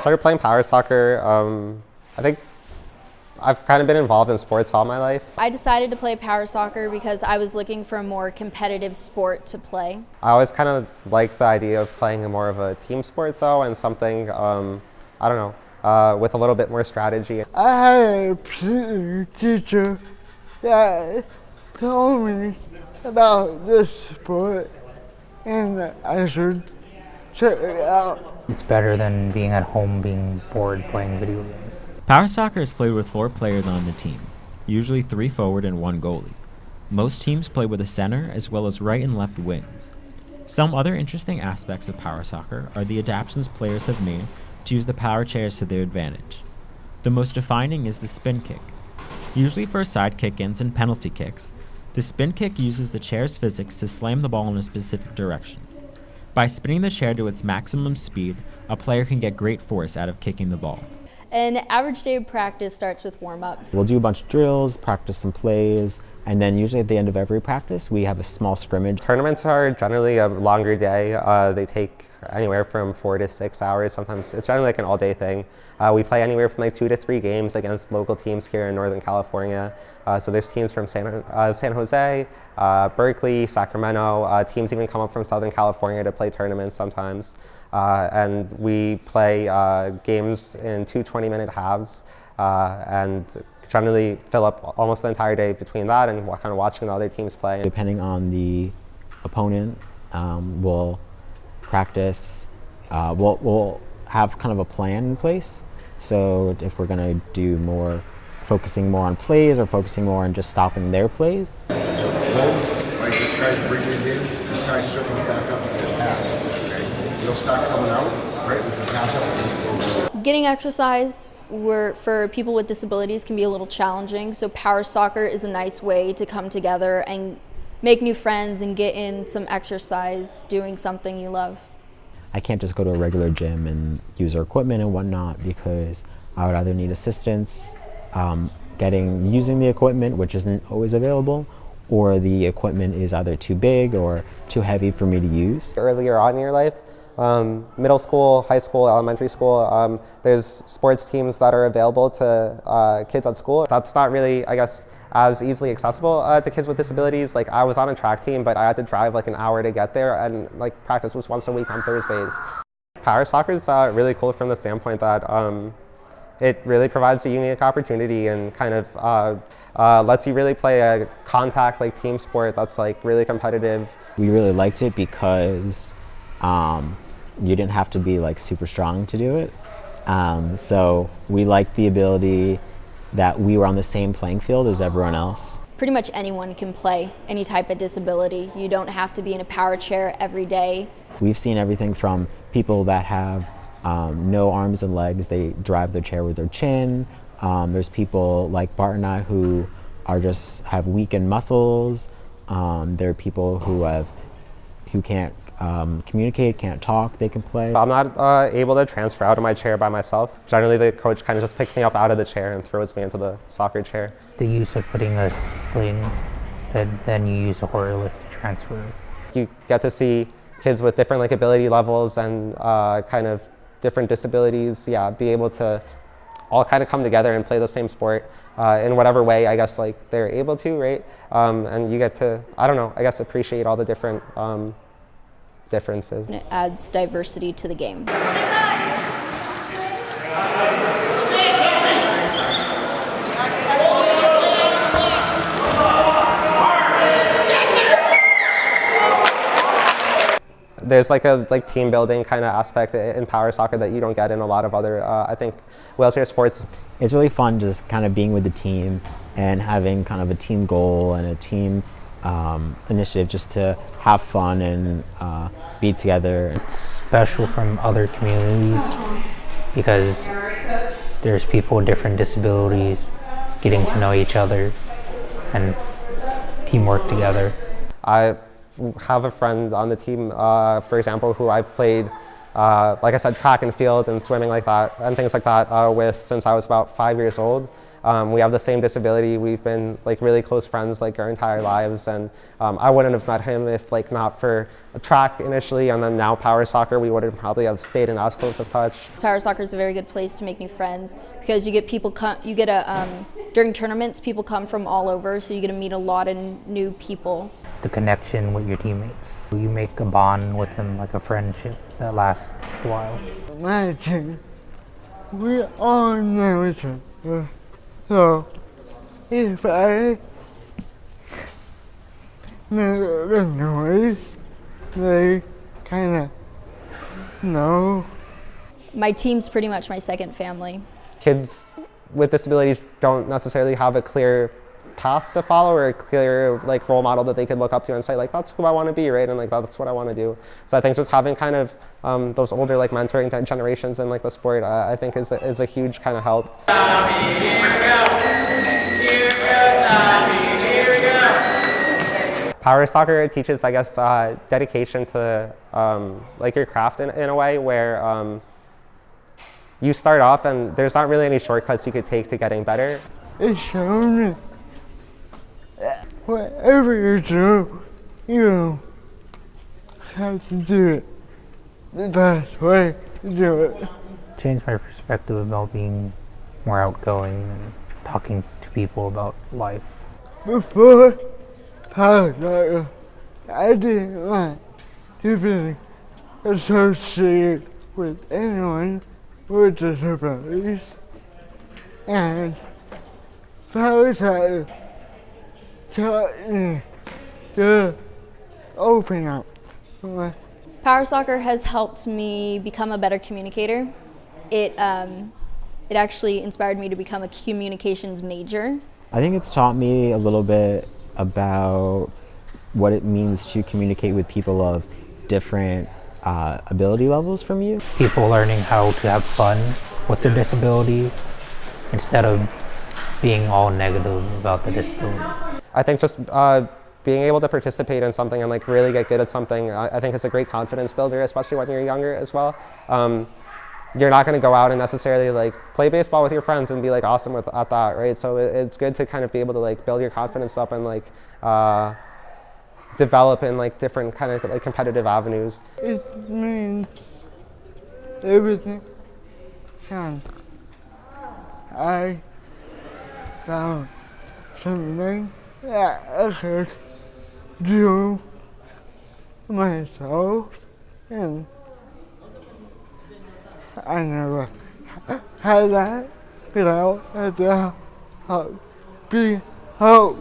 started playing power soccer. I think I've kind of been involved in sports all my life. I decided to play power soccer because I was looking for a more competitive sport to play. I always kind of liked the idea of playing more of a team sport though, and something, I don't know, with a little bit more strategy. I had a teacher that told me about this sport and I should check it out. It's better than being at home being bored playing video games. Power soccer is played with 4 players on the team, usually 3 forward and 1 goalie. Most teams play with a center as well as right and left wings. Some other interesting aspects of power soccer are the adaptations players have made to use the power chairs to their advantage. The most defining is the spin kick. Usually for side kick-ins and penalty kicks, the spin kick uses the chair's physics to slam the ball in a specific direction. By spinning the chair to its maximum speed, a player can get great force out of kicking the ball. An average day of practice starts with warm-ups. We'll do a bunch of drills, practice some plays, and then usually at the end of every practice, we have a small scrimmage. Tournaments are generally a longer day. They take anywhere from 4 to 6 hours. Sometimes it's generally like an all-day thing. We play anywhere from like 2 to 3 games against local teams here in Northern California. So there's teams from San Jose, Berkeley, Sacramento. Teams even come up from Southern California to play tournaments sometimes. And we play games in 2 20-minute halves and generally fill up almost the entire day between that and kind of watching the other teams play. Depending on the opponent, we'll practice, we'll have kind of a plan in place. So if we're going to do more, focusing more on plays or focusing more on just stopping their plays. So like this guy's bringing it in, this guy's circling back up to the pass. Okay, he'll start coming out, right? We can pass up. Getting exercise for people with disabilities can be a little challenging, so power soccer is a nice way to come together and make new friends and get in some exercise doing something you love. I can't just go to a regular gym and use our equipment and whatnot because I would either need assistance using the equipment, which isn't always available, or the equipment is either too big or too heavy for me to use. Earlier on in your life, middle school, high school, elementary school, there's sports teams that are available to kids at school. That's not really, I guess, as easily accessible to kids with disabilities. Like I was on a track team, but I had to drive like an hour to get there, and like practice was once a week on Thursdays. Power soccer is really cool from the standpoint that it really provides a unique opportunity and kind of lets you really play a contact like team sport that's like really competitive. We really liked it because you didn't have to be like super strong to do it. So we liked the ability that we were on the same playing field as everyone else. Pretty much anyone can play any type of disability. You don't have to be in a power chair every day. We've seen everything from people that have no arms and legs, they drive their chair with their chin. There's people like Bart and I who have weakened muscles. There are people who can't communicate, can't talk, they can play. I'm not able to transfer out of my chair by myself. Generally the coach kind of just picks me up out of the chair and throws me into the soccer chair. The use of putting a sling, then you use a horror lift to transfer. You get to see kids with different like ability levels and kind of different disabilities, be able to all kind of come together and play the same sport in whatever way I guess like they're able to, right? And you get to, I don't know, I guess appreciate all the different differences. And it adds diversity to the game. There's like a team building kind of aspect in power soccer that you don't get in a lot of other, I think, wheelchair sports. It's really fun just kind of being with the team and having kind of a team goal and a team initiative just to have fun and be together. It's special from other communities because there's people with different disabilities getting to know each other and teamwork together. I have a friend on the team, for example, who I've played, like I said, track and field and swimming like that and things like that with since I was about 5 years old. We have the same disability. We've been like really close friends like our entire lives, and I wouldn't have met him if like not for track initially, and then now power soccer. We wouldn't probably have stayed in as close of touch. Power soccer is a very good place to make new friends because you get people during tournaments, people come from all over, so you get to meet a lot of new people. The connection with your teammates. You make a bond with them, like a friendship that lasts a while. My team, we all know each other. So if I make a noise, they kind of know. My team's pretty much my second family. Kids with disabilities don't necessarily have a clear path to follow or a clear like role model that they could look up to and say like, that's who I want to be, right? And like that's what I want to do. So I think just having kind of those older like mentoring generations in like the sport, I think is a huge kind of help. Power soccer teaches, I guess, dedication to like your craft in a way where you start off and there's not really any shortcuts you could take to getting better. It's shown me whatever you do, you have to do it the best way to do it. Changed my perspective about being more outgoing and talking to people about life. Before power soccer, I didn't want to be associated with anyone with disabilities, and power soccer taught me to open up. Power soccer has helped me become a better communicator. It actually inspired me to become a communications major. I think it's taught me a little bit about what it means to communicate with people of different ability levels from you. People learning how to have fun with their disability instead of being all negative about the disability. I think just being able to participate in something and like really get good at something, I think is a great confidence builder, especially when you're younger as well. You're not going to go out and necessarily like play baseball with your friends and be like awesome at that, right? So it's good to kind of be able to like build your confidence up and like develop in like different kind of like competitive avenues. It means everything. And I found something that I could do myself, and I never had that without the help.